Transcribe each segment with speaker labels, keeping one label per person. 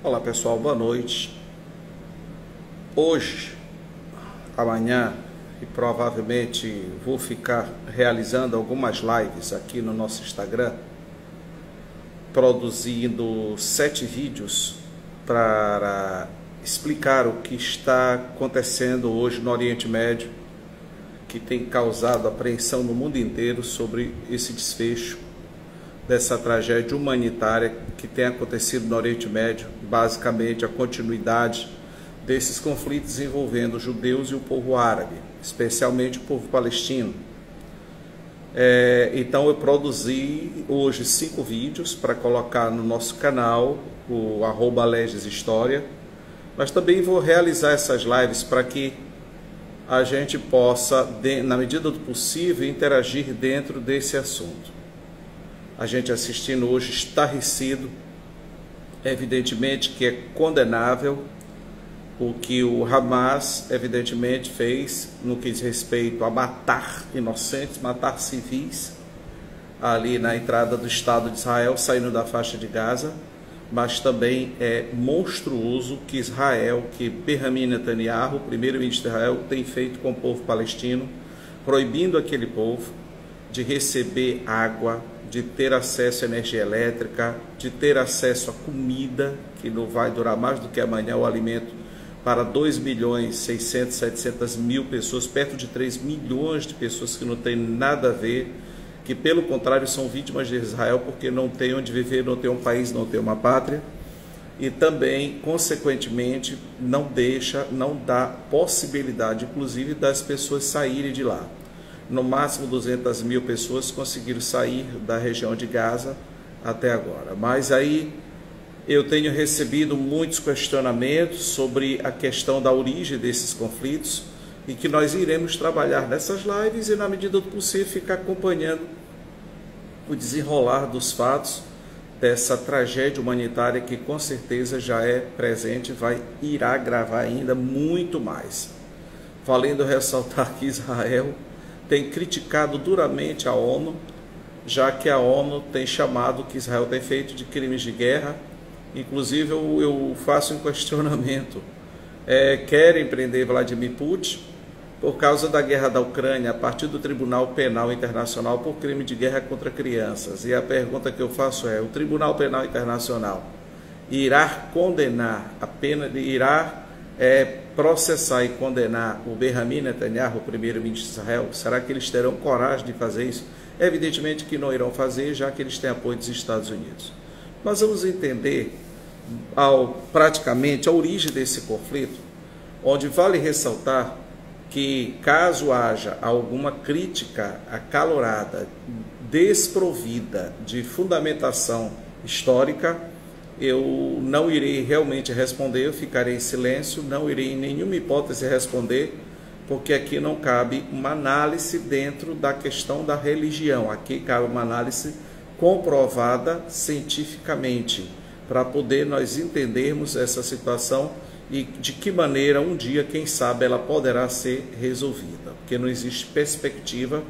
Speaker 1: Olá pessoal, boa noite. Hoje, amanhã e provavelmente vou ficar realizando algumas lives aqui no nosso Instagram, produzindo 7 vídeos para explicar o que está acontecendo hoje no Oriente Médio, que tem causado apreensão no mundo inteiro sobre esse desfecho dessa tragédia humanitária que tem acontecido no Oriente Médio, basicamente a continuidade desses conflitos envolvendo os judeus e o povo árabe, especialmente o povo palestino. Então eu produzi hoje 5 vídeos para colocar no nosso canal, o @LegesHistória, mas também vou realizar essas lives para que a gente possa, na medida do possível, interagir dentro desse assunto. A gente assistindo hoje estarrecido, evidentemente que é condenável o que o Hamas evidentemente fez no que diz respeito a matar inocentes, matar civis ali na entrada do Estado de Israel, saindo da faixa de Gaza, mas também é monstruoso que Israel, que Benjamin Netanyahu, o primeiro-ministro de Israel, tem feito com o povo palestino, proibindo aquele povo de receber água, de ter acesso à energia elétrica, de ter acesso à comida, que não vai durar mais do que amanhã, o alimento para 2.600.000, pessoas, perto de 3 milhões de pessoas que não têm nada a ver, que pelo contrário são vítimas de Israel porque não tem onde viver, não tem um país, não tem uma pátria, e também, consequentemente, não dá possibilidade, inclusive, das pessoas saírem de lá. No máximo 200.000 pessoas conseguiram sair da região de Gaza até agora. Mas aí eu tenho recebido muitos questionamentos sobre a questão da origem desses conflitos e que nós iremos trabalhar nessas lives e, na medida do possível, ficar acompanhando o desenrolar dos fatos dessa tragédia humanitária que com certeza já é presente e irá agravar ainda muito mais. Valendo ressaltar que Israel tem criticado duramente a ONU, já que a ONU tem chamado o que Israel tem feito de crimes de guerra. Inclusive eu faço um questionamento, querem prender Vladimir Putin por causa da guerra da Ucrânia a partir do Tribunal Penal Internacional por crime de guerra contra crianças. E a pergunta que eu faço é, o Tribunal Penal Internacional irá condenar a pena, irá processar e condenar o Benjamin Netanyahu, o primeiro-ministro de Israel? Será que eles terão coragem de fazer isso? Evidentemente que não irão fazer, já que eles têm apoio dos Estados Unidos. Mas vamos entender praticamente a origem desse conflito, onde vale ressaltar que caso haja alguma crítica acalorada, desprovida de fundamentação histórica, eu não irei realmente responder, eu ficarei em silêncio, não irei em nenhuma hipótese responder, porque aqui não cabe uma análise dentro da questão da religião, aqui cabe uma análise comprovada cientificamente, para poder nós entendermos essa situação e de que maneira um dia, quem sabe, ela poderá ser resolvida, porque não existe perspectiva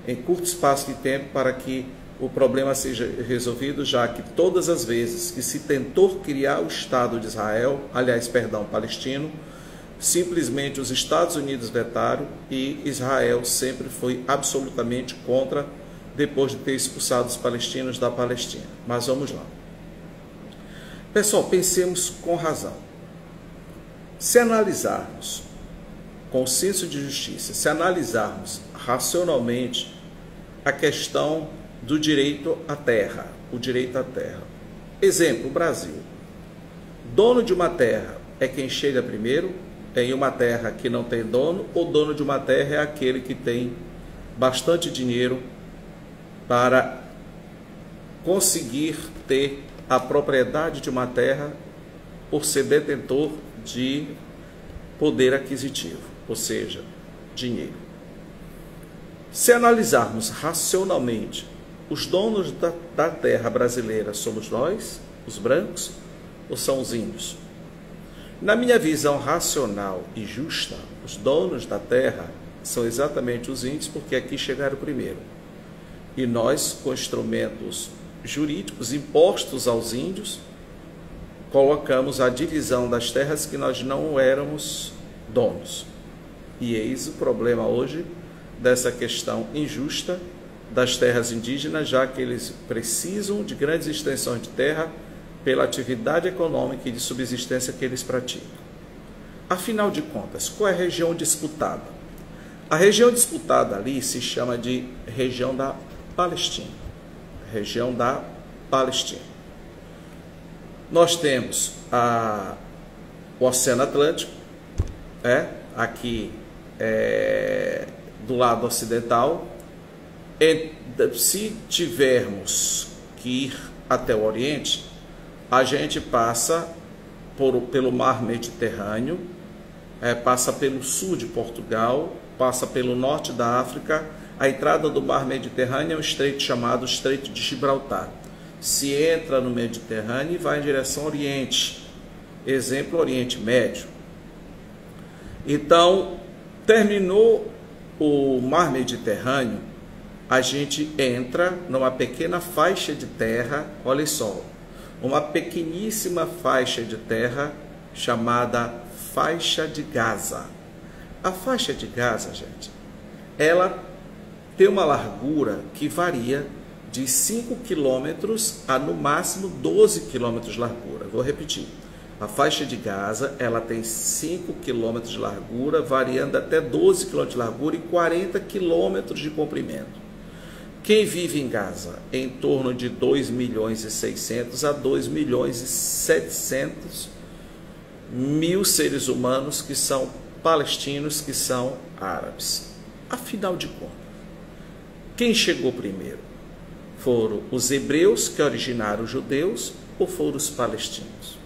Speaker 1: em curto espaço de tempo para que o problema seja resolvido, já que todas as vezes que se tentou criar o Estado de Israel, palestino, simplesmente os Estados Unidos vetaram e Israel sempre foi absolutamente contra, depois de ter expulsado os palestinos da Palestina. Mas vamos lá. Pessoal, pensemos com razão. Se analisarmos com senso de justiça, se analisarmos racionalmente a questão do direito à terra, o direito à terra. Exemplo, o Brasil. Dono de uma terra é quem chega primeiro, em uma terra que não tem dono, ou dono de uma terra é aquele que tem bastante dinheiro para conseguir ter a propriedade de uma terra por ser detentor de poder aquisitivo, ou seja, dinheiro. Se analisarmos racionalmente, os donos da terra brasileira somos nós, os brancos, ou são os índios? Na minha visão racional e justa, os donos da terra são exatamente os índios, porque aqui chegaram primeiro. E nós, com instrumentos jurídicos impostos aos índios, colocamos a divisão das terras que nós não éramos donos. E eis o problema hoje dessa questão injusta das terras indígenas, já que eles precisam de grandes extensões de terra pela atividade econômica e de subsistência que eles praticam. Afinal de contas, qual é a região disputada? A região disputada ali se chama de região da Palestina. Região da Palestina. Nós temos o Oceano Atlântico, aqui do lado ocidental. Se tivermos que ir até o Oriente, a gente passa pelo Mar Mediterrâneo, passa pelo sul de Portugal, passa pelo norte da África. A entrada do Mar Mediterrâneo é um estreito chamado Estreito de Gibraltar. Se entra no Mediterrâneo e vai em direção ao Oriente, exemplo, Oriente Médio. Então, terminou o Mar Mediterrâneo, a gente entra numa pequena faixa de terra, olha só, uma pequeníssima faixa de terra chamada Faixa de Gaza. A faixa de Gaza, gente, ela tem uma largura que varia de 5 quilômetros a no máximo 12 quilômetros de largura. Vou repetir. A faixa de Gaza, ela tem 5 quilômetros de largura, variando até 12 quilômetros de largura e 40 quilômetros de comprimento. Quem vive em Gaza? Em torno de 2 milhões e 600 a 2 milhões e 700 mil seres humanos que são palestinos, que são árabes. Afinal de contas, quem chegou primeiro? Foram os hebreus que originaram os judeus ou foram os palestinos?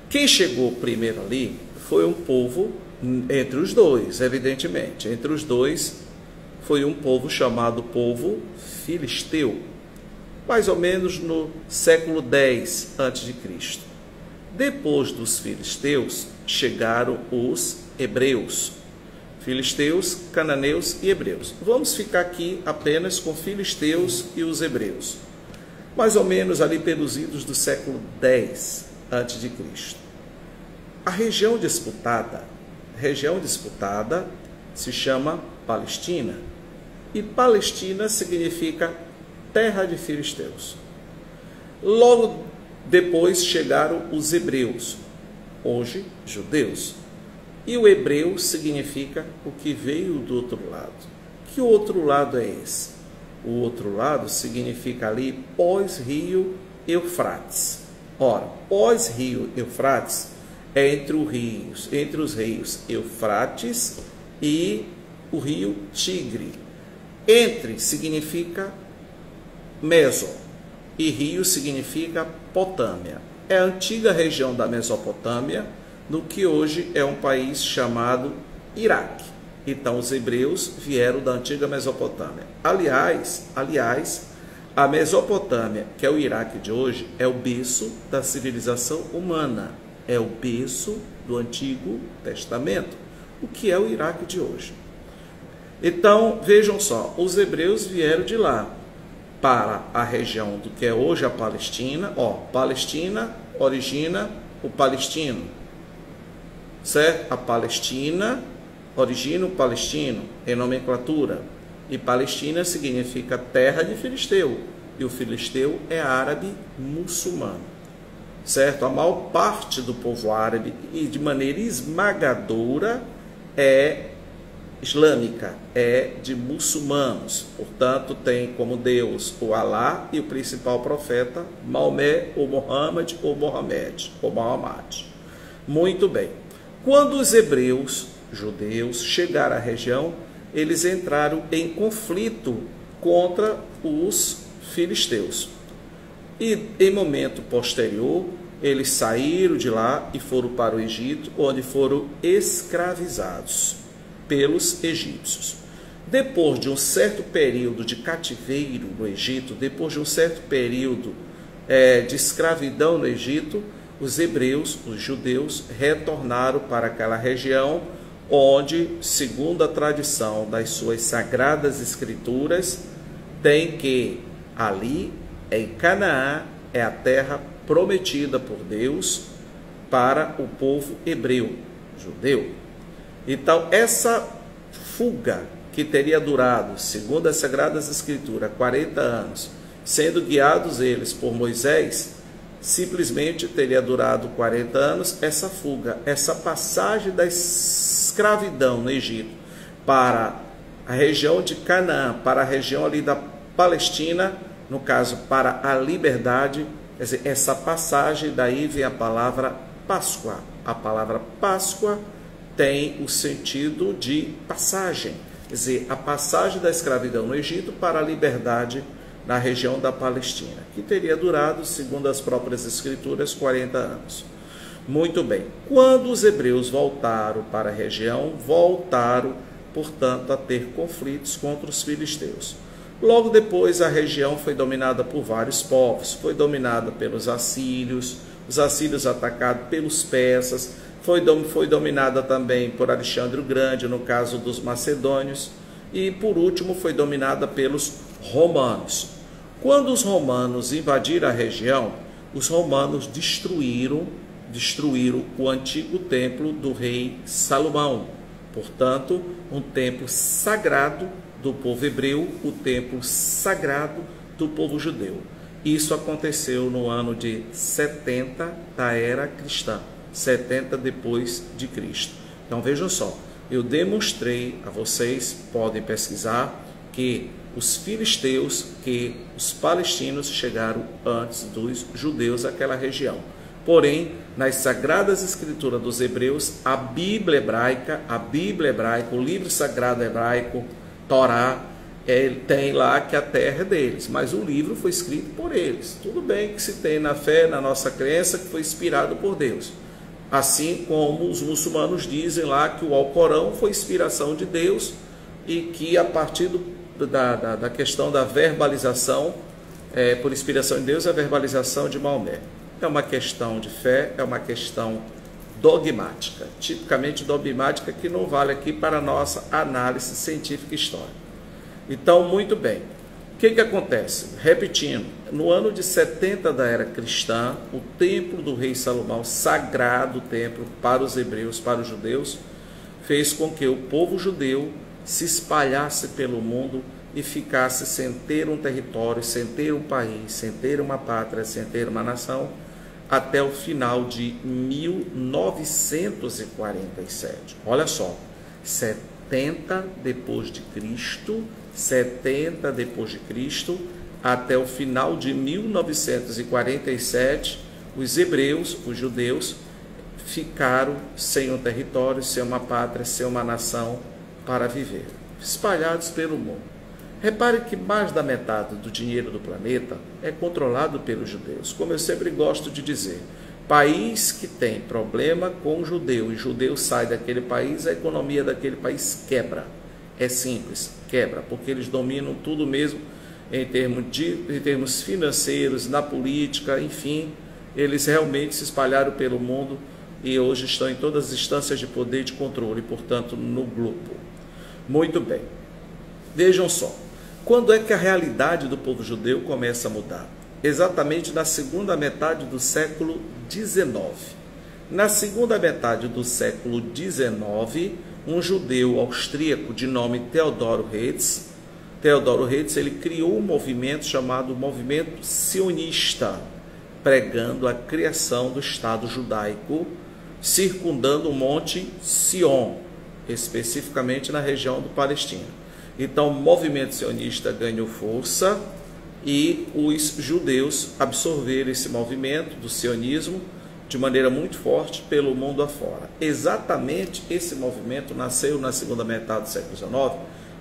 Speaker 1: Quem chegou primeiro ali foi um povo, entre os dois, evidentemente, entre os dois foi um povo chamado povo filisteu, mais ou menos no século X a.C. Depois dos filisteus chegaram os hebreus, filisteus, cananeus e hebreus. Vamos ficar aqui apenas com filisteus e os hebreus, mais ou menos ali pelos idos do século X a.C. A região disputada se chama Palestina, e Palestina significa terra de filisteus. Logo depois chegaram os hebreus, hoje judeus. E o hebreu significa o que veio do outro lado. Que outro lado é esse? O outro lado significa ali pós-rio Eufrates. Ora, pós-rio Eufrates é entre os rios Eufrates e o rio Tigre. Entre significa Meso e rio significa Potâmia. É a antiga região da Mesopotâmia, no que hoje é um país chamado Iraque. Então, os hebreus vieram da antiga Mesopotâmia. Aliás, a Mesopotâmia, que é o Iraque de hoje, é o berço da civilização humana. É o berço do Antigo Testamento, o que é o Iraque de hoje. Então, vejam só, os hebreus vieram de lá para a região do que é hoje a Palestina. Palestina origina o palestino, certo? A Palestina origina o palestino em nomenclatura. E Palestina significa terra de filisteu. E o filisteu é árabe muçulmano, certo? A maior parte do povo árabe, e de maneira esmagadora, é islâmica, é de muçulmanos. Portanto, tem como Deus o Alá e o principal profeta Maomé ou Mohammed ou Mohammed. Muito bem. Quando os hebreus, judeus, chegaram à região, eles entraram em conflito contra os filisteus. E em momento posterior, eles saíram de lá e foram para o Egito, onde foram escravizados pelos egípcios. Depois de um certo período de cativeiro no Egito, depois de um certo período de escravidão no Egito, os hebreus, os judeus, retornaram para aquela região onde, segundo a tradição das suas sagradas escrituras, tem que ali em Canaã é a terra prometida por Deus para o povo hebreu, judeu. Então, essa fuga que teria durado, segundo as Sagradas Escrituras, 40 anos, sendo guiados eles por Moisés, simplesmente teria durado 40 anos, essa fuga, essa passagem da escravidão no Egito para a região de Canaã, para a região ali da Palestina, no caso, para a liberdade. Quer dizer, essa passagem, daí vem a palavra Páscoa. A palavra Páscoa tem o sentido de passagem, quer dizer, a passagem da escravidão no Egito para a liberdade na região da Palestina, que teria durado, segundo as próprias Escrituras, 40 anos. Muito bem. Quando os hebreus voltaram para a região, voltaram, portanto, a ter conflitos contra os filisteus. Logo depois, a região foi dominada por vários povos. Foi dominada pelos assírios, os assírios atacados pelos persas, foi dominada também por Alexandre o Grande, no caso dos macedônios, e, por último, foi dominada pelos romanos. Quando os romanos invadiram a região, os romanos destruíram o antigo templo do rei Salomão. Portanto, um templo sagrado do povo hebreu, o templo sagrado do povo judeu. Isso aconteceu no ano de 70 da era cristã, 70 depois de Cristo. Então vejam só, eu demonstrei a vocês, podem pesquisar, que os filisteus, que os palestinos chegaram antes dos judeus àquela região. Porém, nas Sagradas Escrituras dos hebreus, a Bíblia hebraica, o livro sagrado hebraico, Torá, tem lá que a terra é deles, mas o livro foi escrito por eles. Tudo bem que se tem na fé, na nossa crença, que foi inspirado por Deus. Assim como os muçulmanos dizem lá que o Alcorão foi inspiração de Deus e que a partir da questão da verbalização, por inspiração de Deus, a verbalização de Maomé. É uma questão de fé, é uma questão dogmática, tipicamente dogmática, que não vale aqui para a nossa análise científica e histórica. Então, muito bem. O que acontece? Repetindo, no ano de 70 da era cristã, o templo do rei Salomão, sagrado templo para os hebreus, para os judeus, fez com que o povo judeu se espalhasse pelo mundo e ficasse sem ter um território, sem ter um país, sem ter uma pátria, sem ter uma nação, até o final de 1947. Olha só, 70 depois de Cristo, 70 depois de Cristo, até o final de 1947, os hebreus, os judeus, ficaram sem um território, sem uma pátria, sem uma nação para viver, espalhados pelo mundo. Repare que mais da metade do dinheiro do planeta é controlado pelos judeus. Como eu sempre gosto de dizer, país que tem problema com o judeu e judeu sai daquele país, a economia daquele país quebra. É simples, quebra, porque eles dominam tudo mesmo em termos financeiros, na política, enfim, eles realmente se espalharam pelo mundo e hoje estão em todas as instâncias de poder e de controle, portanto, no globo. Muito bem, vejam só. Quando é que a realidade do povo judeu começa a mudar? Exatamente na segunda metade do século XIX. Na segunda metade do século XIX, um judeu austríaco de nome Theodor Herzl, ele criou um movimento chamado Movimento Sionista, pregando a criação do Estado judaico, circundando o Monte Sião, especificamente na região do Palestina. Então, o movimento sionista ganhou força e os judeus absorveram esse movimento do sionismo de maneira muito forte pelo mundo afora. Exatamente esse movimento nasceu na segunda metade do século XIX,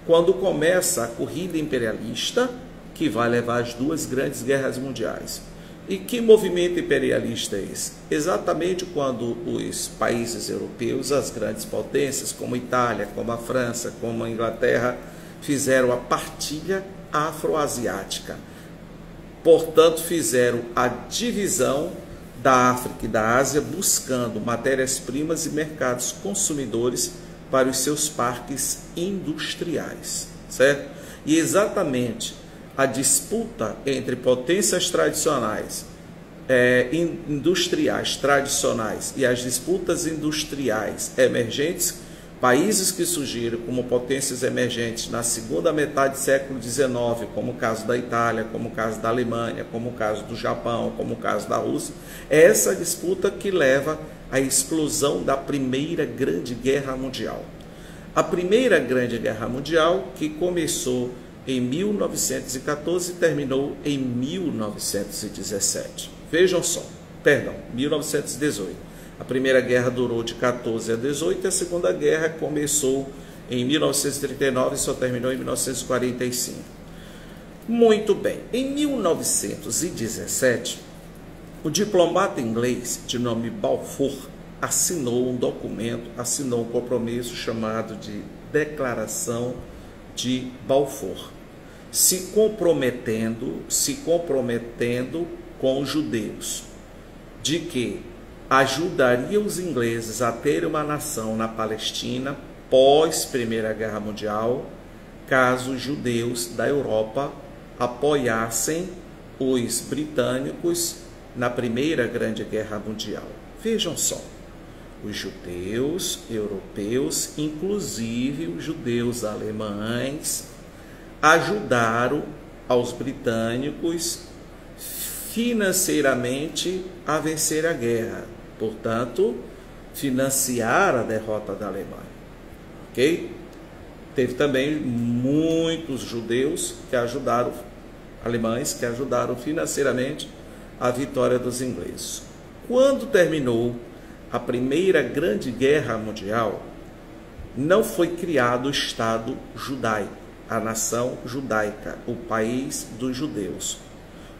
Speaker 1: quando começa a corrida imperialista, que vai levar às duas grandes guerras mundiais. E que movimento imperialista é esse? Exatamente quando os países europeus, as grandes potências, como a Itália, como a França, como a Inglaterra, fizeram a partilha afroasiática. Portanto, fizeram a divisão da África e da Ásia, buscando matérias-primas e mercados consumidores para os seus parques industriais, certo? E exatamente a disputa entre potências tradicionais industriais tradicionais e as disputas industriais emergentes, países que surgiram como potências emergentes na segunda metade do século XIX, como o caso da Itália, como o caso da Alemanha, como o caso do Japão, como o caso da Rússia, é essa disputa que leva à explosão da Primeira Grande Guerra Mundial. A Primeira Grande Guerra Mundial, que começou em 1914 e terminou em 1917. Vejam só, 1918. A Primeira Guerra durou de 14 a 18 e a Segunda Guerra começou em 1939 e só terminou em 1945. Muito bem, em 1917, o diplomata inglês de nome Balfour assinou um documento, assinou um compromisso chamado de Declaração de Balfour, se comprometendo com os judeus, de que ajudaria os ingleses a ter uma nação na Palestina pós Primeira Guerra Mundial, caso os judeus da Europa apoiassem os britânicos na Primeira Grande Guerra Mundial. Vejam só, os judeus europeus, inclusive os judeus alemães, ajudaram aos britânicos financeiramente a vencer a guerra, portanto, financiar a derrota da Alemanha, ok? Teve também muitos judeus que ajudaram, alemães, que ajudaram financeiramente a vitória dos ingleses. Quando terminou a Primeira Grande Guerra Mundial, não foi criado o Estado judaico, a nação judaica, o país dos judeus.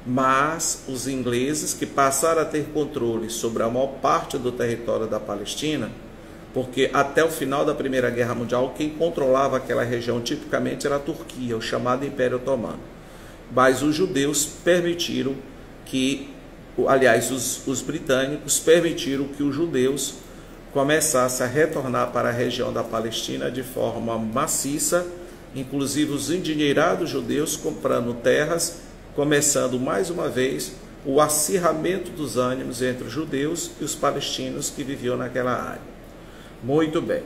Speaker 1: Mas os ingleses, que passaram a ter controle sobre a maior parte do território da Palestina, porque até o final da Primeira Guerra Mundial, quem controlava aquela região tipicamente era a Turquia, o chamado Império Otomano. Mas os judeus permitiram que, aliás, os britânicos permitiram que os judeus começassem a retornar para a região da Palestina de forma maciça, inclusive os endinheirados judeus comprando terras, começando mais uma vez o acirramento dos ânimos entre os judeus e os palestinos que viviam naquela área. Muito bem.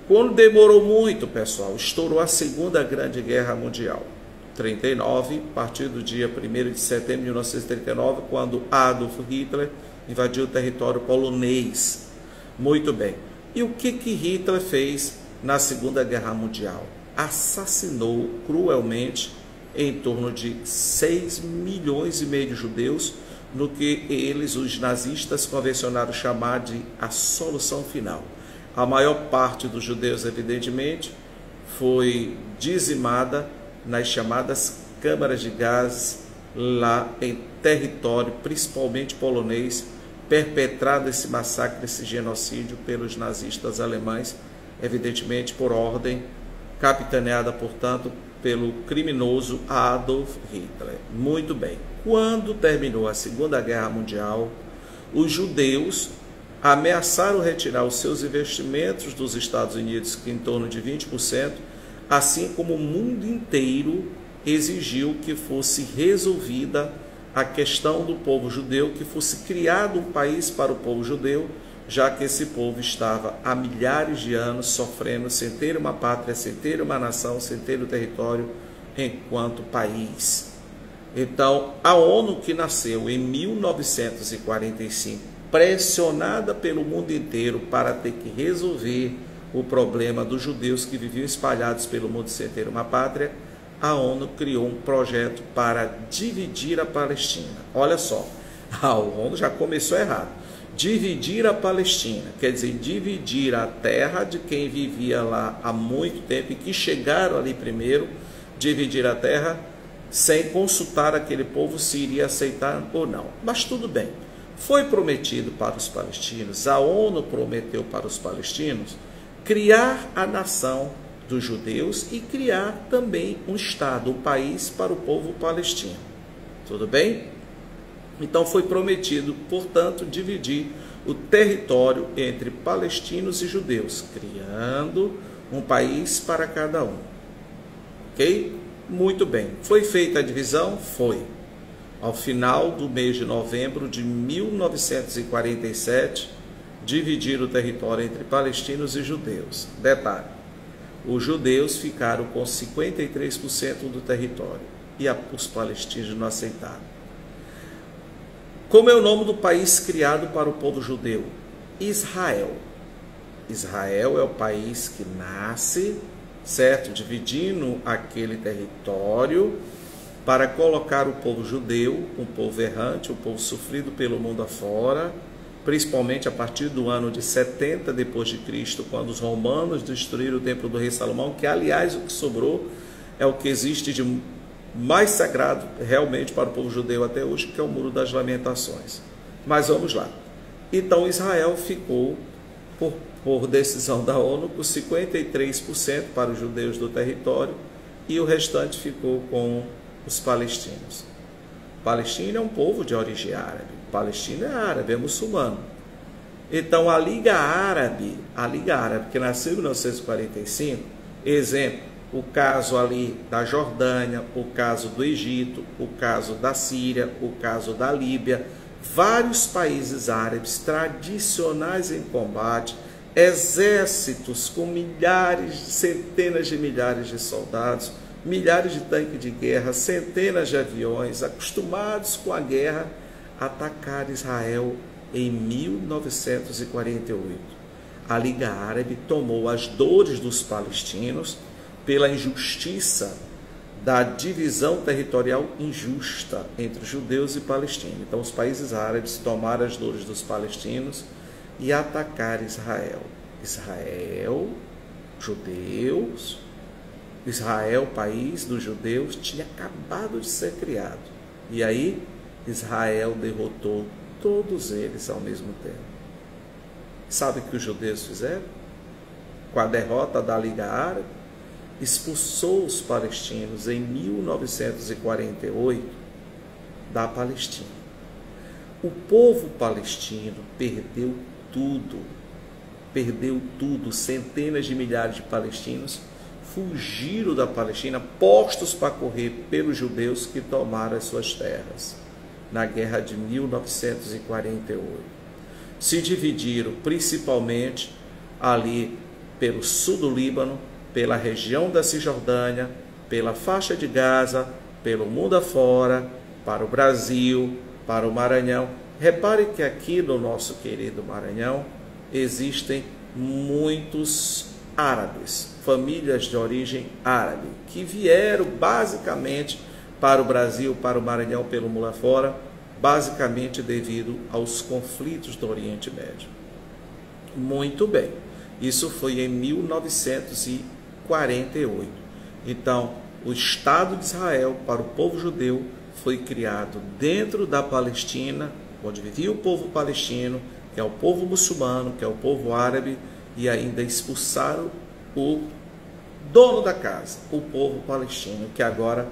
Speaker 1: Quando demorou muito, pessoal, estourou a Segunda Grande Guerra Mundial. 39, a partir do dia 1º de setembro de 1939, quando Adolf Hitler invadiu o território polonês. Muito bem. E o que Hitler fez na Segunda Guerra Mundial? Assassinou cruelmente em torno de 6,5 milhões de judeus, no que eles, os nazistas, convencionaram chamar de a solução final. A maior parte dos judeus, evidentemente, foi dizimada nas chamadas câmaras de gás lá em território, principalmente polonês, perpetrado esse massacre, esse genocídio pelos nazistas alemães, evidentemente por ordem, capitaneada, portanto, pelo criminoso Adolf Hitler. Muito bem. Quando terminou a Segunda Guerra Mundial, os judeus ameaçaram retirar os seus investimentos dos Estados Unidos, que em torno de 20%, assim como o mundo inteiro exigiu que fosse resolvida a questão do povo judeu, que fosse criado um país para o povo judeu, já que esse povo estava há milhares de anos sofrendo sem ter uma pátria, sem ter uma nação, sem ter o território enquanto país. Então, a ONU, que nasceu em 1945, pressionada pelo mundo inteiro para ter que resolver o problema dos judeus que viviam espalhados pelo mundo sem ter uma pátria, a ONU criou um projeto para dividir a Palestina. Olha só, a ONU já começou errado. Dividir a Palestina, quer dizer, dividir a terra de quem vivia lá há muito tempo e que chegaram ali primeiro, dividir a terra sem consultar aquele povo se iria aceitar ou não. Mas tudo bem, foi prometido para os palestinos, a ONU prometeu para os palestinos criar a nação dos judeus e criar também um Estado, um país para o povo palestino. Tudo bem? Então foi prometido, portanto, dividir o território entre palestinos e judeus, criando um país para cada um. Ok? Muito bem. Foi feita a divisão? Foi. ao final do mês de novembro de 1947, dividiram o território entre palestinos e judeus. Detalhe, os judeus ficaram com 53% do território e os palestinos não aceitaram. Como é o nome do país criado para o povo judeu? Israel. Israel é o país que nasce, certo? Dividindo aquele território para colocar o povo judeu, um povo errante, um povo sofrido pelo mundo afora, principalmente a partir do ano de 70 depois de Cristo, quando os romanos destruíram o templo do rei Salomão, que aliás o que sobrou é o que existe de mais sagrado realmente para o povo judeu até hoje, que é o Muro das Lamentações. Mas vamos lá. Então Israel ficou, por decisão da ONU, com 53% para os judeus do território e o restante ficou com os palestinos. Palestina é um povo de origem árabe. Palestina é árabe, é muçulmano. Então a Liga Árabe, que nasceu em 1945, exemplo, o caso ali da Jordânia, o caso do Egito, o caso da Síria, o caso da Líbia, vários países árabes tradicionais em combate, exércitos com milhares, centenas de milhares de soldados, milhares de tanques de guerra, centenas de aviões, acostumados com a guerra, atacaram Israel em 1948. A Liga Árabe tomou as dores dos palestinos pela injustiça da divisão territorial injusta entre judeus e palestinos. Então os países árabes tomaram as dores dos palestinos e atacaram Israel. Israel, judeus, Israel, país dos judeus, tinha acabado de ser criado. E aí Israel derrotou todos eles ao mesmo tempo. Sabe o que os judeus fizeram? Com a derrota da Liga Árabe, expulsou os palestinos em 1948 da Palestina. O povo palestino perdeu tudo, centenas de milhares de palestinos fugiram da Palestina, postos para correr pelos judeus que tomaram as suas terras na guerra de 1948. Se dividiram principalmente ali pelo sul do Líbano, pela região da Cisjordânia, pela faixa de Gaza, pelo mundo afora, para o Brasil, para o Maranhão. Repare que aqui no nosso querido Maranhão existem muitos árabes, famílias de origem árabe, que vieram basicamente para o Brasil, para o Maranhão, pelo mundo afora, basicamente devido aos conflitos do Oriente Médio. Muito bem, isso foi em 1948. Então, o Estado de Israel para o povo judeu foi criado dentro da Palestina, onde vivia o povo palestino, que é o povo muçulmano, que é o povo árabe, e ainda expulsaram o dono da casa, o povo palestino, que agora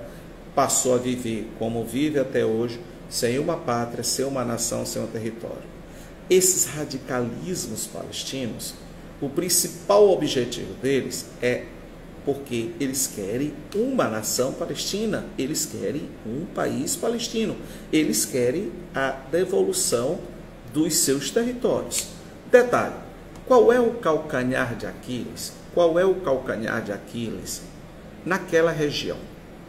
Speaker 1: passou a viver como vive até hoje, sem uma pátria, sem uma nação, sem um território. Esses radicalismos palestinos, o principal objetivo deles é porque eles querem uma nação palestina, eles querem um país palestino, eles querem a devolução dos seus territórios. Detalhe, qual é o calcanhar de Aquiles? Qual é o calcanhar de Aquiles naquela região?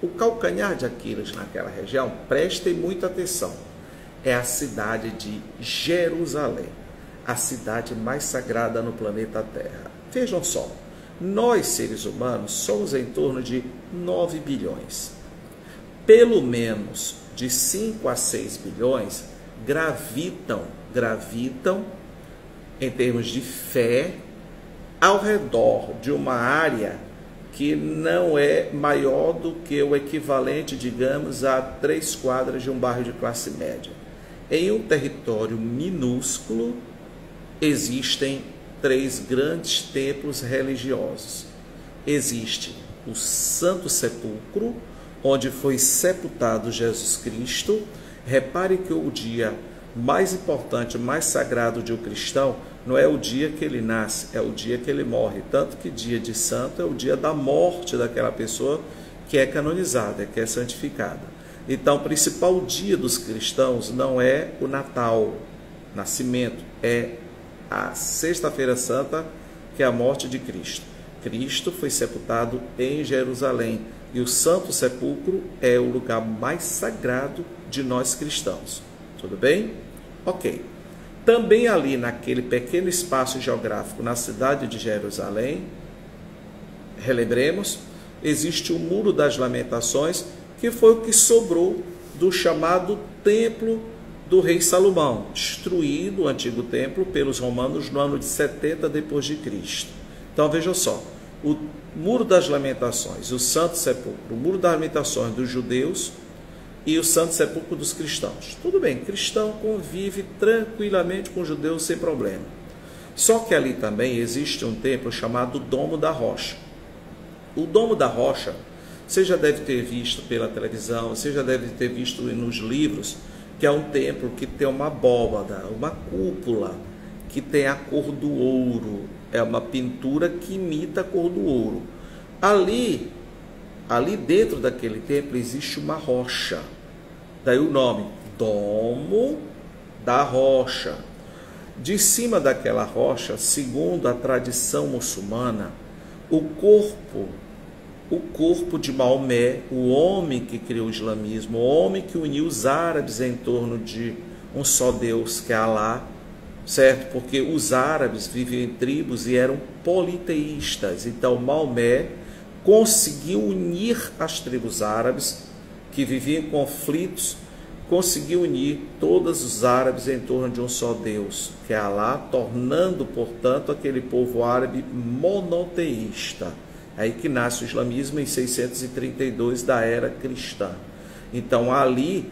Speaker 1: O calcanhar de Aquiles naquela região, prestem muita atenção, é a cidade de Jerusalém, a cidade mais sagrada no planeta Terra. Vejam só, nós seres humanos somos em torno de 9 bilhões. Pelo menos de 5 a 6 bilhões gravitam em termos de fé ao redor de uma área que não é maior do que o equivalente, digamos, a 3 quadras de um bairro de classe média. Em um território minúsculo, existem 3 grandes templos religiosos. Existe o Santo Sepulcro, onde foi sepultado Jesus Cristo. Repare que o dia mais importante, mais sagrado de um cristão, não é o dia que ele nasce, é o dia que ele morre. Tanto que dia de santo é o dia da morte daquela pessoa que é canonizada, que é santificada. Então, o principal dia dos cristãos não é o Natal, nascimento, é a Sexta-feira Santa, que é a morte de Cristo. Cristo foi sepultado em Jerusalém e o Santo Sepulcro é o lugar mais sagrado de nós cristãos. Tudo bem? Ok. Também ali naquele pequeno espaço geográfico na cidade de Jerusalém, relembremos, existe o Muro das Lamentações, que foi o que sobrou do chamado Templo do rei Salomão, destruído o antigo templo pelos romanos no ano de 70 depois de Cristo. Então veja só, o Muro das Lamentações, o Santo Sepulcro, o Muro das Lamentações dos judeus e o Santo Sepulcro dos cristãos. Tudo bem, cristão convive tranquilamente com judeus sem problema. Só que ali também existe um templo chamado Domo da Rocha. O Domo da Rocha, você já deve ter visto pela televisão, você já deve ter visto nos livros, que é um templo que tem uma abóbada, uma cúpula, que tem a cor do ouro. É uma pintura que imita a cor do ouro. Ali dentro daquele templo existe uma rocha. Daí o nome, Domo da Rocha. De cima daquela rocha, segundo a tradição muçulmana, o corpo de Maomé, o homem que criou o islamismo, o homem que uniu os árabes em torno de um só Deus, que é Alá, certo? Porque os árabes viviam em tribos e eram politeístas. Então Maomé conseguiu unir as tribos árabes que viviam em conflitos, conseguiu unir todos os árabes em torno de um só Deus, que é Alá, tornando, portanto, aquele povo árabe monoteísta. Aí que nasce o islamismo em 632 da era cristã. Então ali,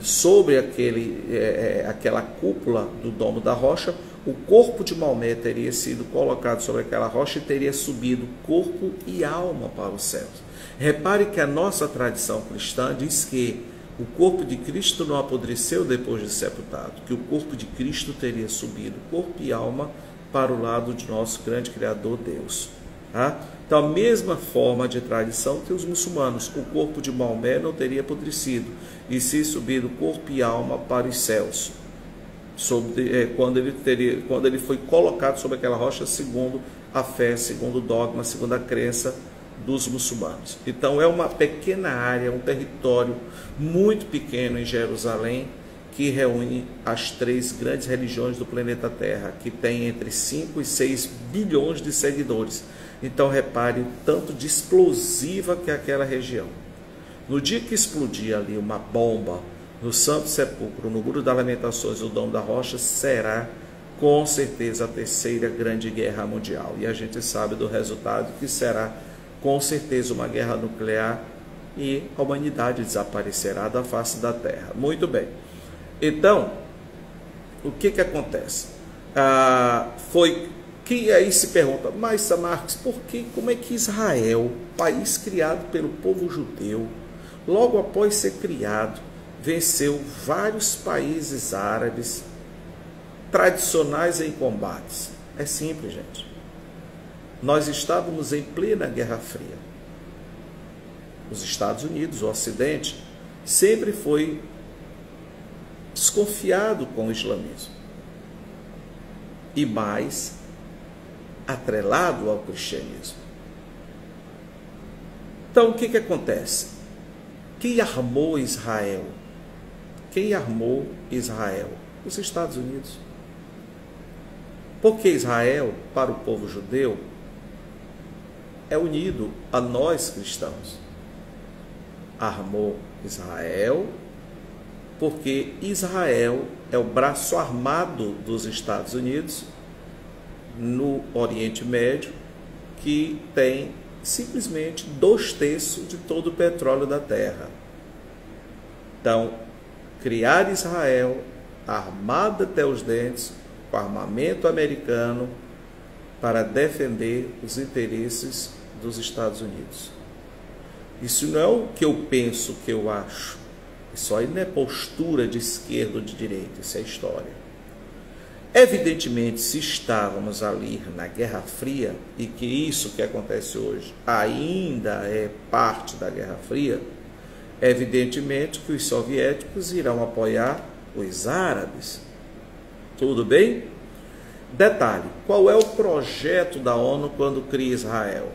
Speaker 1: sobre aquela cúpula do Domo da Rocha, o corpo de Maomé teria sido colocado sobre aquela rocha e teria subido corpo e alma para os céus. Repare que a nossa tradição cristã diz que o corpo de Cristo não apodreceu depois de sepultado, que o corpo de Cristo teria subido corpo e alma para o lado de nosso grande Criador Deus. Tá? Então, a mesma forma de tradição que os muçulmanos, o corpo de Maomé não teria apodrecido, e se subido corpo e alma para os céus, quando ele foi colocado sobre aquela rocha, segundo a fé, segundo o dogma, segundo a crença dos muçulmanos. Então, é uma pequena área, um território muito pequeno em Jerusalém, que reúne as 3 grandes religiões do planeta Terra, que tem entre 5 e 6 bilhões de seguidores. Então repare o tanto de explosiva que é aquela região. No dia que explodir ali uma bomba no Santo Sepulcro, no Muro das Lamentações, o Domo da Rocha, será com certeza a 3ª Grande Guerra Mundial. E a gente sabe do resultado, que será com certeza uma guerra nuclear e a humanidade desaparecerá da face da Terra. Muito bem. Então, o que acontece? Que aí se pergunta, mas Marcos, como é que Israel, país criado pelo povo judeu, logo após ser criado, venceu vários países árabes tradicionais em combates? É simples, gente. Nós estávamos em plena Guerra Fria. Os Estados Unidos, o Ocidente, sempre foi desconfiado com o islamismo. E mais atrelado ao cristianismo. Então, o que acontece? Quem armou Israel? Quem armou Israel? Os Estados Unidos. Porque Israel, para o povo judeu, é unido a nós cristãos. Armou Israel, porque Israel é o braço armado dos Estados Unidos no Oriente Médio, que tem simplesmente 2/3 de todo o petróleo da terra. Então, criar Israel, armada até os dentes, com armamento americano, para defender os interesses dos Estados Unidos. Isso não é o que eu penso, o que eu acho. Isso aí não é postura de esquerda ou de direita, isso é história. Evidentemente, se estávamos ali na Guerra Fria, e que isso que acontece hoje ainda é parte da Guerra Fria, Evidentemente que os soviéticos irão apoiar os árabes. Tudo bem? Detalhe, qual é o projeto da ONU quando cria Israel?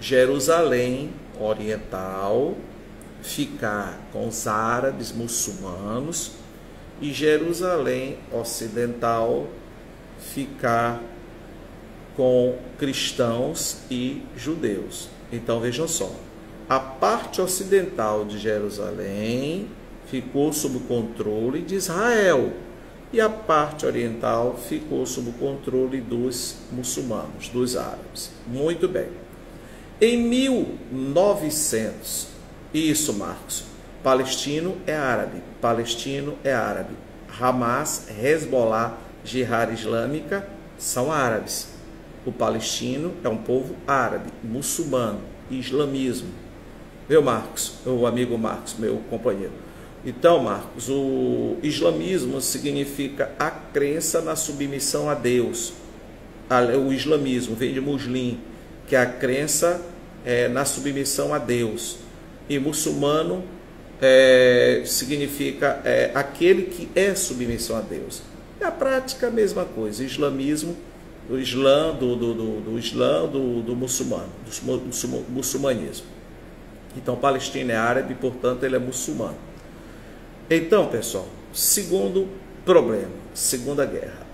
Speaker 1: Jerusalém Oriental ficar com os árabes muçulmanos e Jerusalém Ocidental ficar com cristãos e judeus. Então vejam só, a parte ocidental de Jerusalém ficou sob o controle de Israel e a parte oriental ficou sob o controle dos muçulmanos, dos árabes. Muito bem. Em 1900, isso, Marcos, palestino é árabe, Hamas, Hezbollah, Jihad Islâmica são árabes. O palestino é um povo árabe, muçulmano, islamismo. Meu Marcos, o amigo Marcos, meu companheiro. Então, Marcos, o islamismo significa a crença na submissão a Deus. O islamismo vem de muslim, que é a crença na submissão a Deus. E muçulmano significa aquele que é submissão a Deus. É a prática a mesma coisa. Islamismo, do Islã, do muçulmano, do muçulmanismo. Então, Palestina é árabe, portanto, ele é muçulmano. Então, pessoal, segundo problema, Segunda Guerra.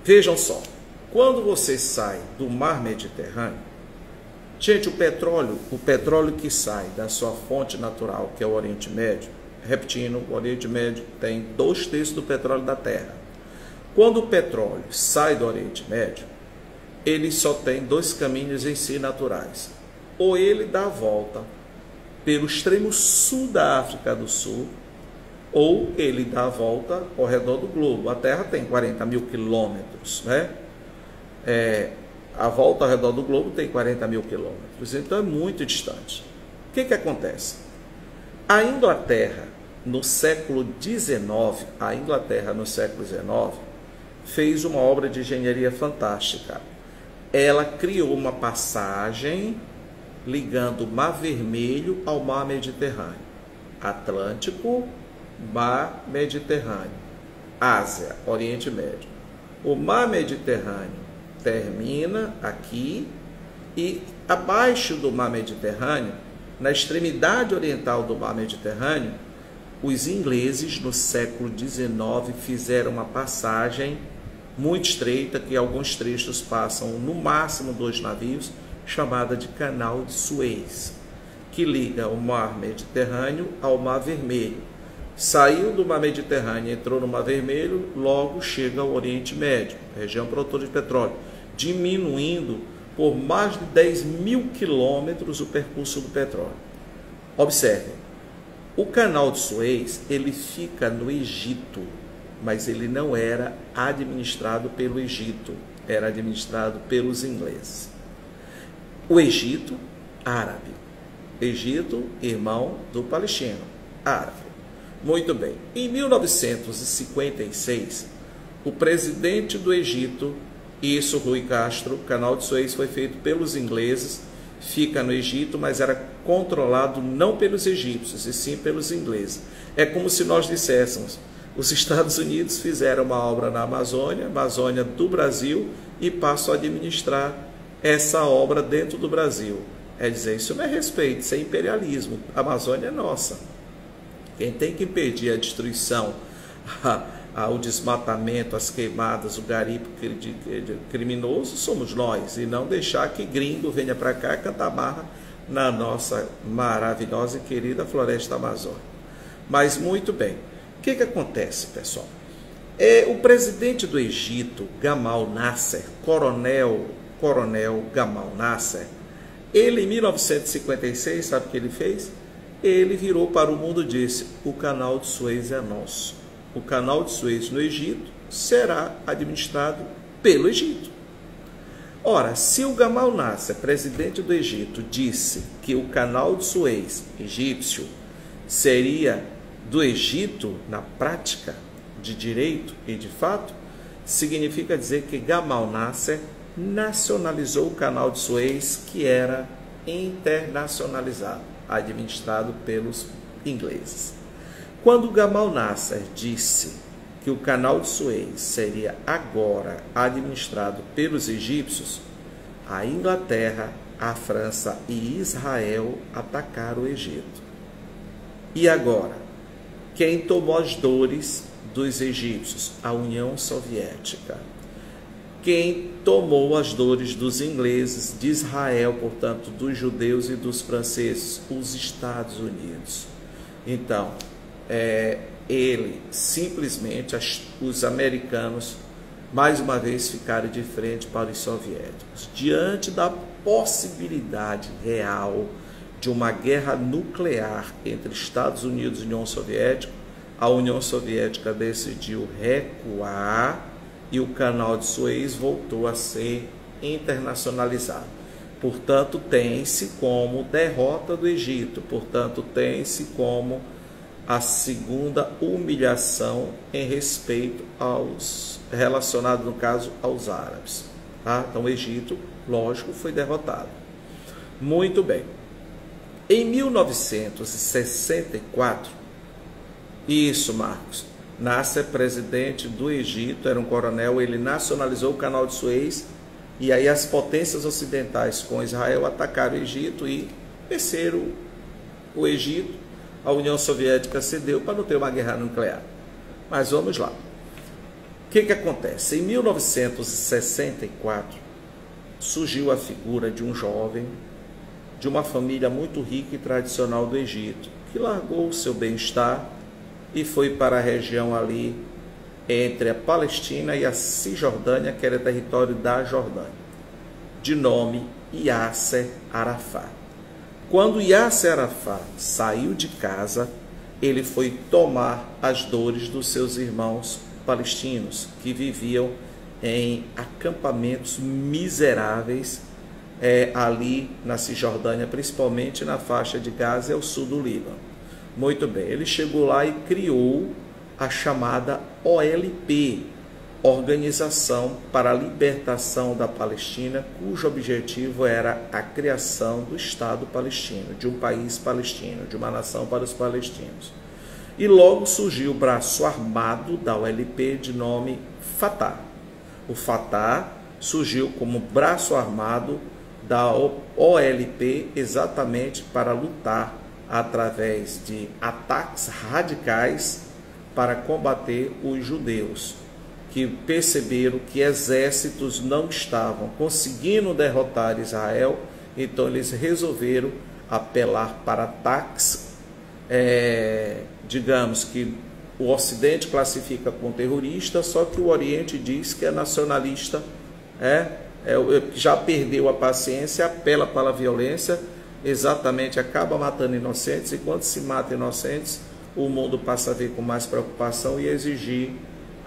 Speaker 1: Vejam só, quando você sai do mar Mediterrâneo, gente, o petróleo que sai da sua fonte natural, que é o Oriente Médio, repetindo, o Oriente Médio tem 2/3 do petróleo da Terra. Quando o petróleo sai do Oriente Médio, ele só tem 2 caminhos em si naturais. Ou ele dá a volta pelo extremo sul da África do Sul, ou ele dá a volta ao redor do globo. A Terra tem 40 mil quilômetros, né? A volta ao redor do globo tem 40 mil quilômetros, então é muito distante. O que acontece? A Inglaterra, no século XIX, fez uma obra de engenharia fantástica. Ela criou uma passagem ligando o Mar Vermelho ao Mar Mediterrâneo. Atlântico, Mar Mediterrâneo. Ásia, Oriente Médio. O Mar Mediterrâneo termina aqui e abaixo do Mar Mediterrâneo, na extremidade oriental do Mar Mediterrâneo, os ingleses no século XIX fizeram uma passagem muito estreita, que alguns trechos passam no máximo 2 navios, chamada de Canal de Suez, que liga o Mar Mediterrâneo ao Mar Vermelho. Saiu do Mar Mediterrâneo, entrou no Mar Vermelho, logo chega ao Oriente Médio, região produtora de petróleo, diminuindo por mais de 10 mil quilômetros o percurso do petróleo. Observem, o Canal de Suez, ele fica no Egito, mas ele não era administrado pelo Egito, era administrado pelos ingleses. O Egito, árabe. Egito, irmão do palestino, árabe. Muito bem. Em 1956, o presidente do Egito, isso, Rui Castro, o Canal de Suez foi feito pelos ingleses, fica no Egito, mas era controlado não pelos egípcios, e sim pelos ingleses. É como se nós disséssemos, os Estados Unidos fizeram uma obra na Amazônia do Brasil, e passam a administrar essa obra dentro do Brasil. É dizer, isso não é respeito, isso é imperialismo. A Amazônia é nossa. Quem tem que impedir a destruição, o desmatamento, as queimadas, o garimpo criminoso somos nós, e não deixar que gringo venha para cá cantar barra na nossa maravilhosa e querida floresta amazônica. Mas muito bem, o que acontece, pessoal? O presidente do Egito, Gamal Nasser, coronel Gamal Nasser, ele em 1956, sabe o que ele fez? Ele virou para o mundo e disse, o Canal de Suez é nosso. O Canal de Suez no Egito será administrado pelo Egito. Ora, se o Gamal Nasser, presidente do Egito, disse que o Canal de Suez egípcio seria do Egito na prática, de direito e de fato, significa dizer que Gamal Nasser nacionalizou o Canal de Suez, que era internacionalizado. administrado pelos ingleses. Quando Gamal Nasser disse que o canal de Suez seria agora administrado pelos egípcios, a Inglaterra, a França e Israel atacaram o Egito. E agora, quem tomou as dores dos egípcios? A União Soviética. Quem tomou as dores dos ingleses, de Israel, portanto, dos judeus e dos franceses? Os Estados Unidos. Então, ele simplesmente, os americanos, mais uma vez, ficaram de frente para os soviéticos. Diante da possibilidade real de uma guerra nuclear entre Estados Unidos e União Soviética, a União Soviética decidiu recuar e o canal de Suez voltou a ser internacionalizado. Portanto, tem-se como derrota do Egito, portanto, tem-se como a segunda humilhação em respeito aos relacionado, no caso, aos árabes. Tá? Então, o Egito, lógico, foi derrotado. Muito bem. Em 1964, isso, Marcos, Nasser, presidente do Egito, era um coronel, ele nacionalizou o canal de Suez, e aí as potências ocidentais com Israel atacaram o Egito e venceram o Egito. A União Soviética cedeu para não ter uma guerra nuclear. Mas vamos lá. O que acontece? Em 1964, surgiu a figura de um jovem, de uma família muito rica e tradicional do Egito, que largou o seu bem-estar e foi para a região ali entre a Palestina e a Cisjordânia, que era território da Jordânia, de nome Yasser Arafat. Quando Yasser Arafat saiu de casa, ele foi tomar as dores dos seus irmãos palestinos, que viviam em acampamentos miseráveis ali na Cisjordânia, principalmente na faixa de Gaza e ao sul do Líbano. Muito bem, ele chegou lá e criou a chamada OLP, Organização para a Libertação da Palestina, cujo objetivo era a criação do Estado palestino, de um país palestino, de uma nação para os palestinos. E logo surgiu o braço armado da OLP de nome Fatah. O Fatah surgiu como braço armado da OLP exatamente para lutar através de ataques radicais para combater os judeus, que perceberam que exércitos não estavam conseguindo derrotar Israel, então eles resolveram apelar para ataques, digamos que o Ocidente classifica como terrorista, só que o Oriente diz que é nacionalista, já perdeu a paciência, apela para a violência, exatamente acaba matando inocentes, e quando se mata inocentes, o mundo passa a ver com mais preocupação e exigir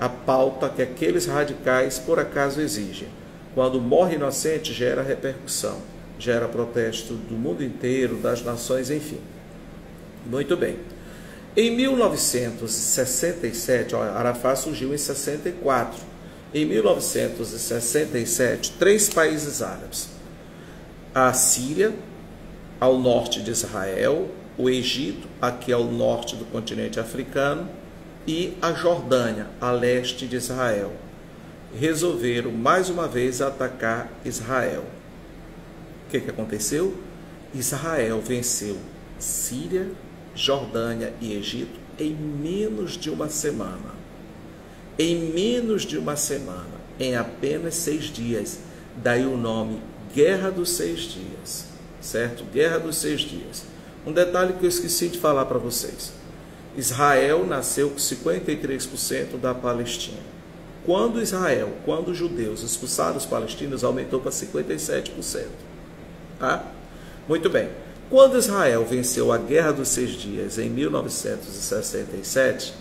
Speaker 1: a pauta que aqueles radicais por acaso exigem. Quando morre inocente, gera repercussão, gera protesto do mundo inteiro, das nações, enfim. Muito bem. Em 1967, Arafat surgiu em 64. Em 1967, 3 países árabes: a Síria, ao norte de Israel, o Egito, aqui ao norte do continente africano, e a Jordânia, a leste de Israel, resolveram mais uma vez atacar Israel. O que aconteceu? Israel venceu Síria, Jordânia e Egito em menos de uma semana. Em menos de uma semana, em apenas 6 dias. Daí o nome Guerra dos 6 Dias, certo? Guerra dos 6 Dias. Um detalhe que eu esqueci de falar para vocês. Israel nasceu com 53% da Palestina. Quando os judeus expulsaram os palestinos, aumentou para 57%. Tá? Muito bem. Quando Israel venceu a Guerra dos 6 Dias em 1967,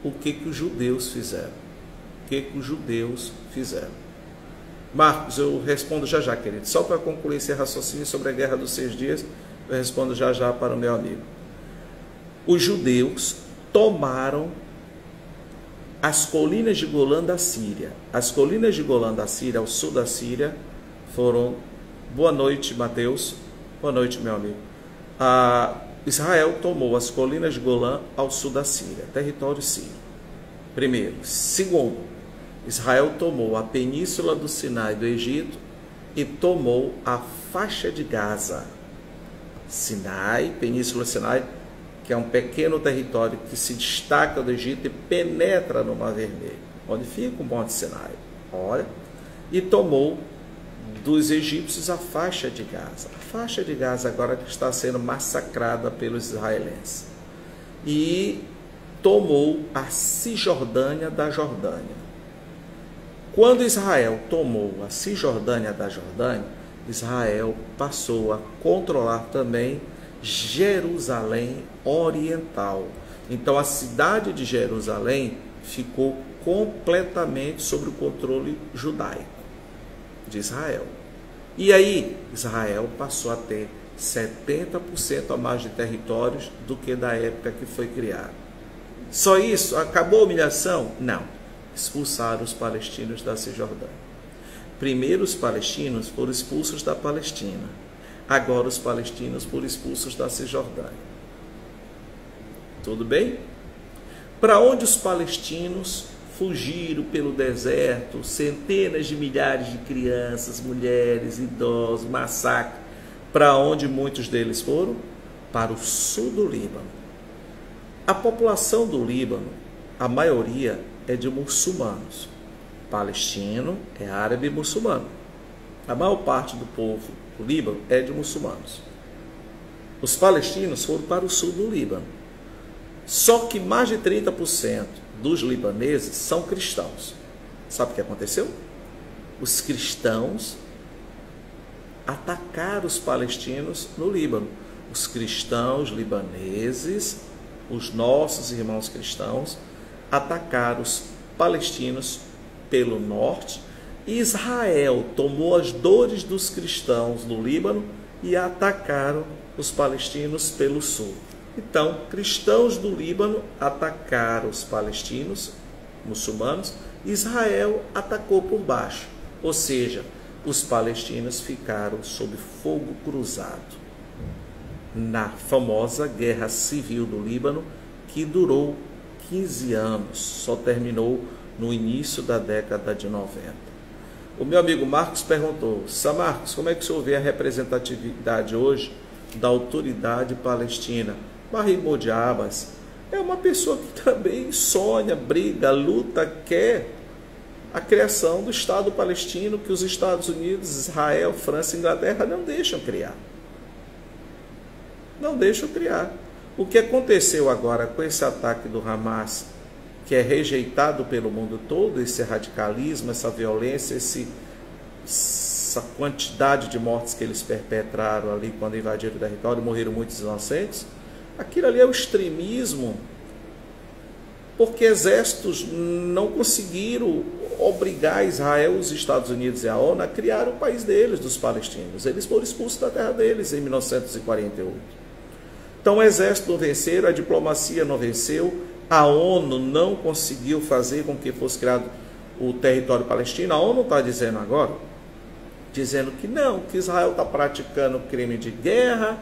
Speaker 1: o que os judeus fizeram? Marcos, eu respondo já já, querido. Só para concluir esse raciocínio sobre a Guerra dos 6 Dias, eu respondo já já para o meu amigo. Os judeus tomaram as colinas de Golã da Síria. As colinas de Golã da Síria, ao sul da Síria, foram... Boa noite, Mateus. Boa noite, meu amigo. Israel tomou as colinas de Golã ao sul da Síria, território sírio. Primeiro. Segundo, Israel tomou a península do Sinai do Egito e tomou a faixa de Gaza. Sinai, península do Sinai, que é um pequeno território que se destaca do Egito e penetra no Mar Vermelho, onde fica o Monte Sinai. Olha, e tomou dos egípcios a faixa de Gaza. A faixa de Gaza agora que está sendo massacrada pelos israelenses. E tomou a Cisjordânia da Jordânia. Quando Israel tomou a Cisjordânia da Jordânia, Israel passou a controlar também Jerusalém Oriental. Então a cidade de Jerusalém ficou completamente sob o controle judaico de Israel. E aí Israel passou a ter 70% a mais de territórios do que da época que foi criado. Só isso? Acabou a humilhação? Não. Expulsaram os palestinos da Cisjordânia. Primeiro os palestinos foram expulsos da Palestina. Agora os palestinos foram expulsos da Cisjordânia. Tudo bem? Para onde os palestinos fugiram pelo deserto, centenas de milhares de crianças, mulheres, idosos, massacre. Para onde muitos deles foram? Para o sul do Líbano. A população do Líbano, a maioria é de muçulmanos. Palestino é árabe e muçulmano. A maior parte do povo do Líbano é de muçulmanos. Os palestinos foram para o sul do Líbano. Só que mais de 30% dos libaneses são cristãos. Sabe o que aconteceu? Os cristãos atacaram os palestinos no Líbano. Os cristãos libaneses, os nossos irmãos cristãos, atacaram os palestinos pelo norte. Israel tomou as dores dos cristãos no Líbano e atacaram os palestinos pelo sul. Então, cristãos do Líbano atacaram os palestinos, muçulmanos, Israel atacou por baixo. Ou seja, os palestinos ficaram sob fogo cruzado na famosa Guerra Civil do Líbano, que durou 15 anos, só terminou no início da década de 90. O meu amigo Marcos perguntou: Marcos, como é que o senhor vê a representatividade hoje da autoridade palestina? Mahmoud Abbas é uma pessoa que também sonha, briga, luta, quer a criação do Estado palestino que os Estados Unidos, Israel, França e Inglaterra não deixam criar. Não deixam criar. O que aconteceu agora com esse ataque do Hamas, que é rejeitado pelo mundo todo, esse radicalismo, essa violência, essa quantidade de mortes que eles perpetraram ali quando invadiram o território, morreram muitos inocentes, aquilo ali é o extremismo, porque exércitos não conseguiram obrigar Israel, os Estados Unidos e a ONU a criar o país deles, dos palestinos. Eles foram expulsos da terra deles em 1948. Então o exército não venceu, a diplomacia não venceu, a ONU não conseguiu fazer com que fosse criado o território palestino. A ONU está dizendo agora, dizendo que não, que Israel está praticando crime de guerra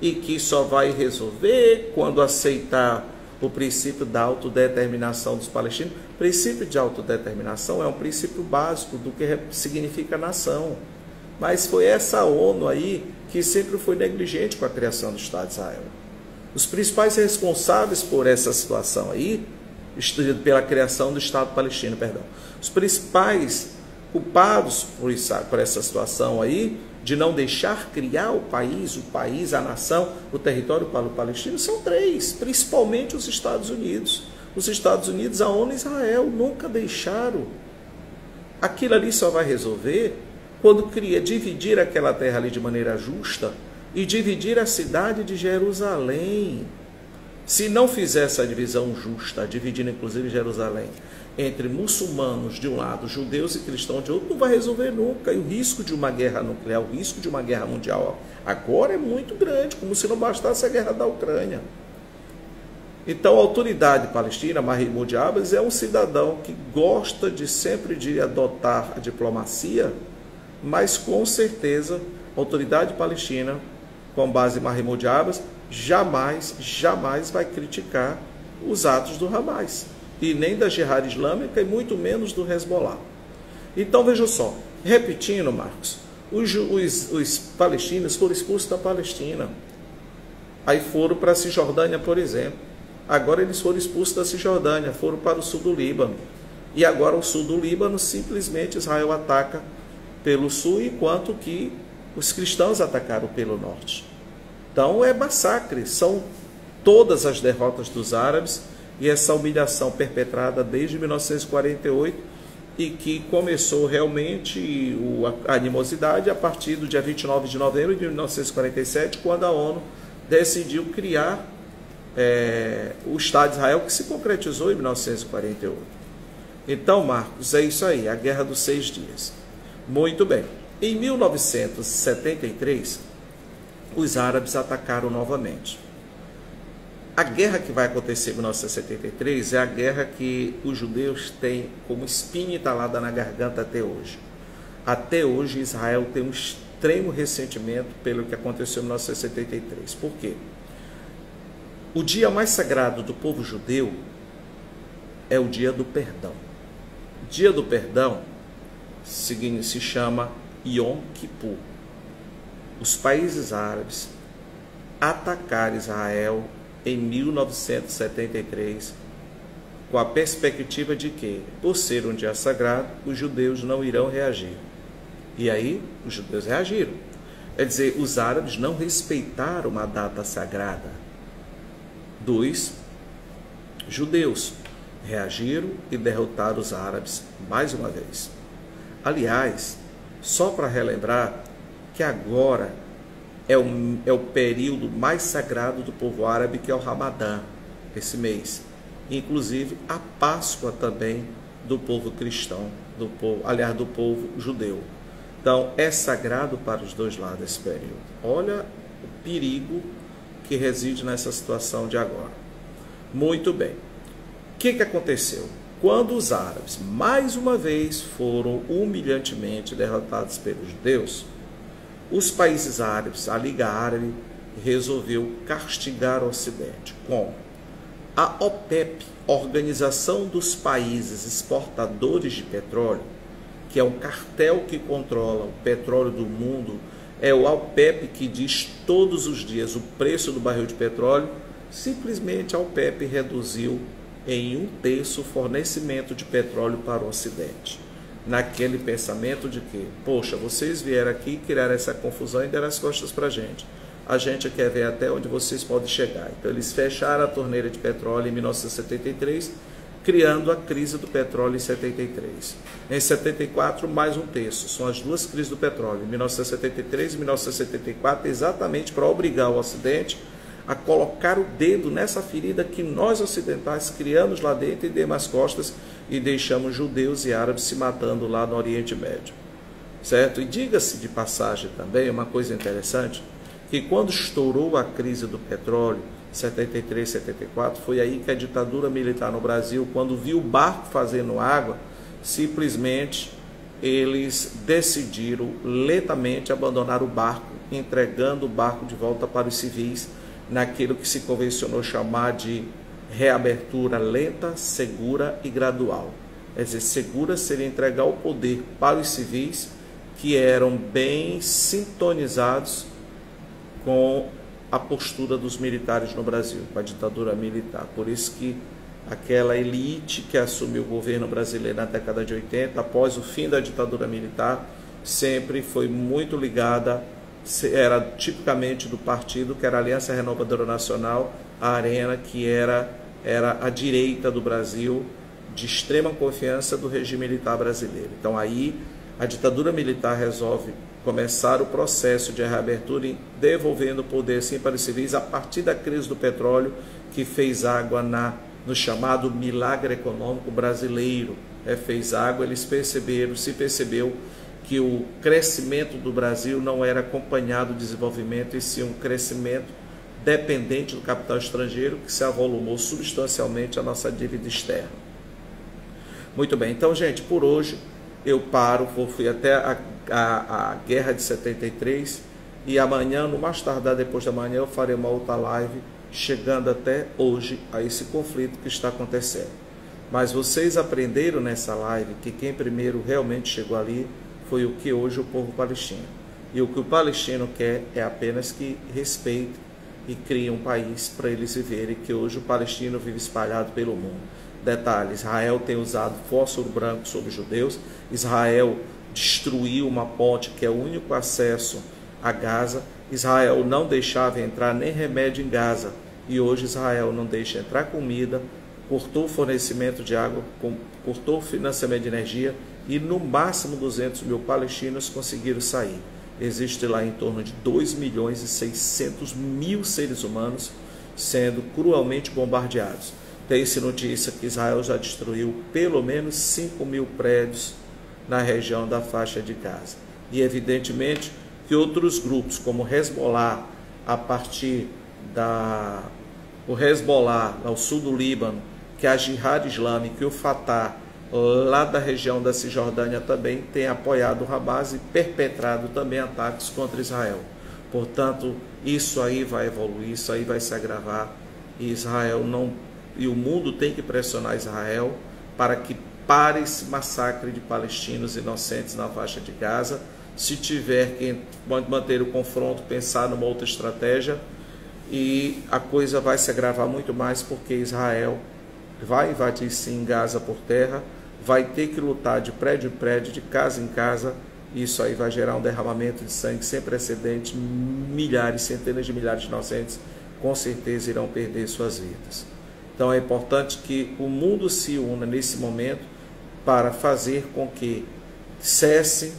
Speaker 1: e que só vai resolver quando aceitar o princípio da autodeterminação dos palestinos. O princípio de autodeterminação é um princípio básico do que significa nação. Mas foi essa ONU aí que sempre foi negligente com a criação do Estado de Israel. Os principais responsáveis por essa situação aí, pela criação do Estado palestino, os principais culpados por essa situação aí, de não deixar criar o país, a nação, o território palestino, são três, principalmente os Estados Unidos. Os Estados Unidos, a ONU e Israel nunca deixaram. Aquilo ali só vai resolver quando dividir aquela terra ali de maneira justa e dividir a cidade de Jerusalém. Se não fizer essa divisão justa, dividindo inclusive Jerusalém entre muçulmanos de um lado, judeus e cristãos de outro, não vai resolver nunca. E o risco de uma guerra nuclear, o risco de uma guerra mundial agora é muito grande, como se não bastasse a guerra da Ucrânia. Então a autoridade palestina, Mahmoud Abbas, é um cidadão que gosta sempre de adotar a diplomacia, mas com certeza a autoridade palestina com base em Mahmoud de Abbas, jamais vai criticar os atos do Hamas, e nem da Jihad Islâmica, e muito menos do Hezbollah. Então, veja só, repetindo, Marcos, os palestinos foram expulsos da Palestina, aí foram para a Cisjordânia, por exemplo. Agora eles foram expulsos da Cisjordânia, foram para o sul do Líbano. E agora o sul do Líbano, simplesmente Israel ataca pelo sul, enquanto que os cristãos atacaram pelo norte. Então é massacre, são todas as derrotas dos árabes e essa humilhação perpetrada desde 1948, e que começou realmente a animosidade a partir do dia 29 de novembro de 1947, quando a ONU decidiu criar o Estado de Israel, que se concretizou em 1948. Então, Marcos, é isso aí, a Guerra dos 6 Dias. Muito bem. Em 1973, os árabes atacaram novamente. A guerra que vai acontecer em 1973 é a guerra que os judeus têm como espinha entalada na garganta até hoje. Até hoje, Israel tem um extremo ressentimento pelo que aconteceu em 1973. Por quê? O dia mais sagrado do povo judeu é o dia do perdão. O dia do perdão se chama Yom Kippur. Os países árabes atacaram Israel em 1973 com a perspectiva de que, por ser um dia sagrado, os judeus não irão reagir. E aí, os judeus reagiram. Quer dizer, os árabes não respeitaram uma data sagrada dos judeus. Reagiram e derrotaram os árabes mais uma vez. Aliás, só para relembrar que agora é o período mais sagrado do povo árabe, que é o Ramadã, esse mês. Inclusive a Páscoa também do povo cristão, do povo judeu. Então é sagrado para os dois lados esse período. Olha o perigo que reside nessa situação de agora. Muito bem. O que aconteceu? Quando os árabes, mais uma vez, foram humilhantemente derrotados pelos judeus, os países árabes, a Liga Árabe, resolveu castigar o Ocidente. Como? A OPEP, Organização dos Países Exportadores de Petróleo, que é um cartel que controla o petróleo do mundo, é o OPEP que diz todos os dias o preço do barril de petróleo. Simplesmente a OPEP reduziu em 1/3 o fornecimento de petróleo para o Ocidente. Naquele pensamento de que, poxa, vocês vieram aqui, criaram essa confusão e deram as costas para a gente quer ver até onde vocês podem chegar. Então eles fecharam a torneira de petróleo em 1973, criando a crise do petróleo em 73. Em 74, mais 1/3. São as duas crises do petróleo, em 1973 e 1974, exatamente para obrigar o Ocidente a colocar o dedo nessa ferida que nós ocidentais criamos lá dentro e demos as costas e deixamos judeus e árabes se matando lá no Oriente Médio. Certo? E diga-se de passagem também, uma coisa interessante, que quando estourou a crise do petróleo, 73, 74, foi aí que a ditadura militar no Brasil, quando viu o barco fazendo água, simplesmente eles decidiram lentamente abandonar o barco, entregando o barco de volta para os civis, naquilo que se convencionou chamar de reabertura lenta, segura e gradual. Quer dizer, segura seria entregar o poder para os civis que eram bem sintonizados com a postura dos militares no Brasil, com a ditadura militar. Por isso que aquela elite que assumiu o governo brasileiro na década de 80, após o fim da ditadura militar, sempre foi muito ligada, era tipicamente do partido, que era a Aliança Renovadora Nacional, a Arena, que era a direita do Brasil, de extrema confiança do regime militar brasileiro. Então aí a ditadura militar resolve começar o processo de reabertura, devolvendo o poder sim para os civis, a partir da crise do petróleo, que fez água no chamado milagre econômico brasileiro. Fez água, eles se percebeu que o crescimento do Brasil não era acompanhado do desenvolvimento, e sim um crescimento dependente do capital estrangeiro, que se avolumou substancialmente a nossa dívida externa. Muito bem, então, gente, por hoje eu paro, fui até a Guerra de 73, E amanhã, no mais tardar depois da manhã, eu farei uma outra live chegando até hoje a esse conflito que está acontecendo. Mas vocês aprenderam nessa live que quem primeiro realmente chegou ali foi o que hoje o povo palestino. E o que o palestino quer é apenas que respeite e crie um país para eles viverem, que hoje o palestino vive espalhado pelo mundo. Detalhe, Israel tem usado fósforo branco sobre os judeus, Israel destruiu uma ponte que é o único acesso a Gaza, Israel não deixava entrar nem remédio em Gaza, e hoje Israel não deixa entrar comida, cortou o fornecimento de água, cortou o financiamento de energia, e no máximo 200 mil palestinos conseguiram sair. Existe lá em torno de 2.600.000 seres humanos sendo cruelmente bombardeados. Tem-se notícia que Israel já destruiu pelo menos 5.000 prédios na região da faixa de Gaza. E evidentemente que outros grupos, como o Hezbollah, a partir o Hezbollah, ao sul do Líbano, que é a Jihad Islâmica e o Fatah, lá da região da Cisjordânia, também tem apoiado o Hamas e perpetrado também ataques contra Israel. Portanto, isso aí vai evoluir, isso aí vai se agravar, e o mundo tem que pressionar Israel para que pare esse massacre de palestinos inocentes na faixa de Gaza. Se tiver que manter o confronto, pensar numa outra estratégia, e a coisa vai se agravar muito mais, porque Israel vai invadir sim Gaza por terra, vai ter que lutar de prédio em prédio, de casa em casa, e isso aí vai gerar um derramamento de sangue sem precedentes, milhares, centenas de milhares de inocentes com certeza irão perder suas vidas. Então é importante que o mundo se una nesse momento para fazer com que cessem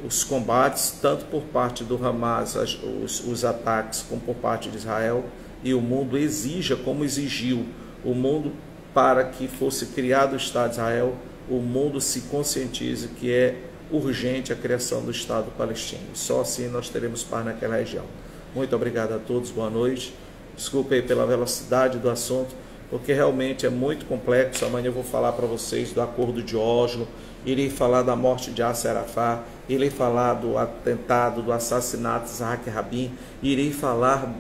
Speaker 1: os combates, tanto por parte do Hamas, os ataques, como por parte de Israel, e o mundo exija, como exigiu o mundo para que fosse criado o Estado de Israel, o mundo se conscientize que é urgente a criação do Estado palestino. Só assim nós teremos paz naquela região. Muito obrigado a todos, boa noite. Desculpe aí pela velocidade do assunto, porque realmente é muito complexo. Amanhã eu vou falar para vocês do acordo de Oslo, irei falar da morte de Yasser Arafat, irei falar do atentado, do assassinato de Isaac Rabin, irei falar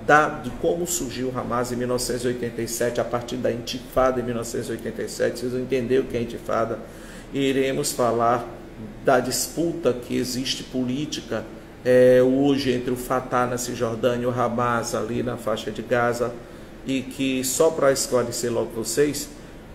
Speaker 1: de como surgiu o Hamas em 1987, a partir da Intifada em 1987, vocês vão entender o que é Intifada. Iremos falar da disputa que existe política hoje entre o Fatah na Cisjordânia e o Hamas ali na faixa de Gaza, e que, só para esclarecer logo vocês,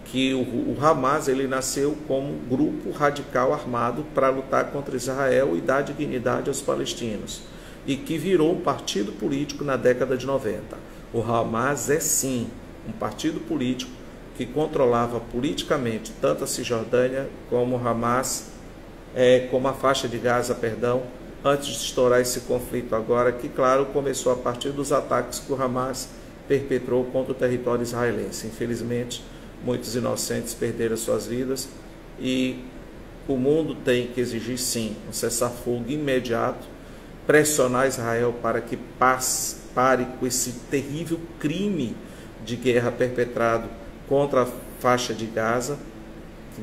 Speaker 1: que o Hamas ele nasceu como um grupo radical armado para lutar contra Israel e dar dignidade aos palestinos, e que virou um partido político na década de 90. O Hamas é sim um partido político que controlava politicamente tanto a Cisjordânia como o Hamas, como a faixa de Gaza, antes de estourar esse conflito agora, que claro começou a partir dos ataques que o Hamas perpetrou contra o território israelense. Infelizmente, muitos inocentes perderam suas vidas, e o mundo tem que exigir sim um cessar-fogo imediato, pressionar Israel para que pare com esse terrível crime de guerra perpetrado contra a faixa de Gaza.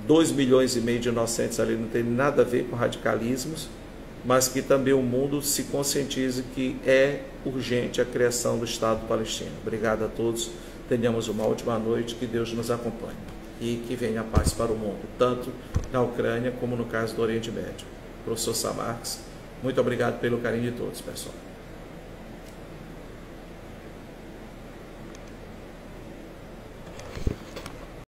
Speaker 1: 2,5 milhões de inocentes ali não tem nada a ver com radicalismos, mas que também o mundo se conscientize que é urgente a criação do Estado palestino. Obrigado a todos. Tenhamos uma ótima noite, que Deus nos acompanhe e que venha a paz para o mundo, tanto na Ucrânia como no caso do Oriente Médio. Professor Samarques, muito obrigado pelo carinho de todos, pessoal.